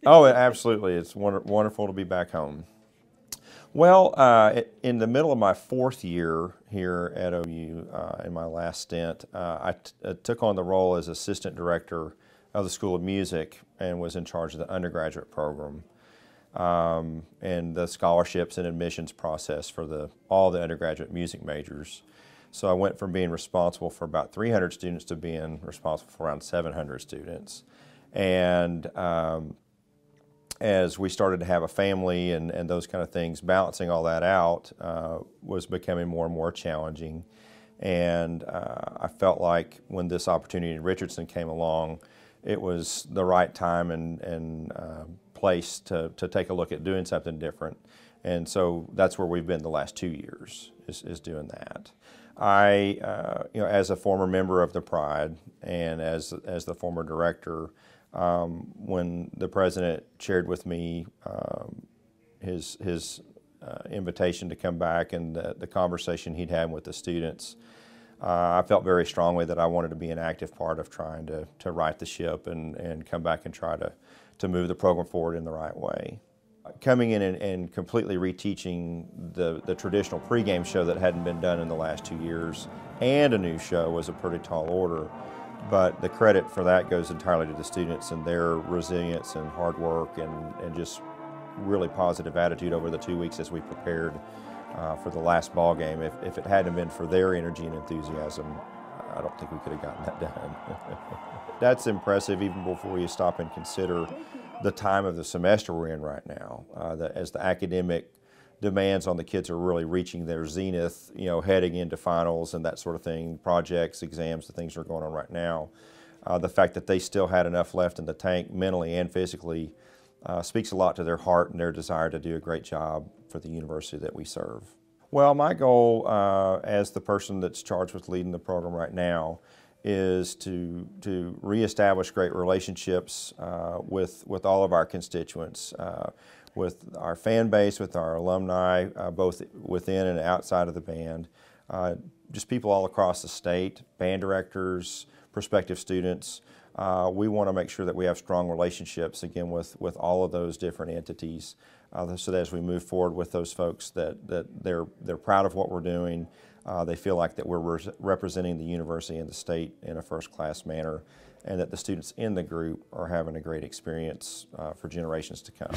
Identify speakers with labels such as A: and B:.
A: Oh, absolutely. It's wonderful to be back home. Well, in the middle of my fourth year here at OU, in my last stint, I took on the role as assistant director of the School of Music and was in charge of the undergraduate program and the scholarships and admissions process for all the undergraduate music majors. So I went from being responsible for about 300 students to being responsible for around 700 students. And as we started to have a family and those kind of things, balancing all that out was becoming more and more challenging. And I felt like when this opportunity in Richardson came along, it was the right time and place to take a look at doing something different. And so that's where we've been the last 2 years, is doing that. As a former member of the Pride and as the former director, when the president shared with me his invitation to come back and the conversation he'd had with the students, I felt very strongly that I wanted to be an active part of trying to right the ship and come back and try to move the program forward in the right way. Coming in and completely reteaching the traditional pregame show that hadn't been done in the last 2 years and a new show was a pretty tall order. But the credit for that goes entirely to the students and their resilience and hard work and just really positive attitude over the 2 weeks as we prepared for the last ball game. If it hadn't been for their energy and enthusiasm, I don't think we could have gotten that done. That's impressive even before you stop and consider the time of the semester we're in right now. As the academic demands on the kids are really reaching their zenith, heading into finals and that sort of thing, projects, exams, the things that are going on right now. The fact that they still had enough left in the tank mentally and physically speaks a lot to their heart and their desire to do a great job for the university that we serve. Well, my goal as the person that's charged with leading the program right now is to reestablish great relationships with all of our constituents, with our fan base, with our alumni, both within and outside of the band, just people all across the state, band directors, prospective students. We want to make sure that we have strong relationships, again, with all of those different entities, so that as we move forward with those folks, that they're proud of what we're doing. They feel like that we're representing the university and the state in a first-class manner, and that the students in the group are having a great experience for generations to come.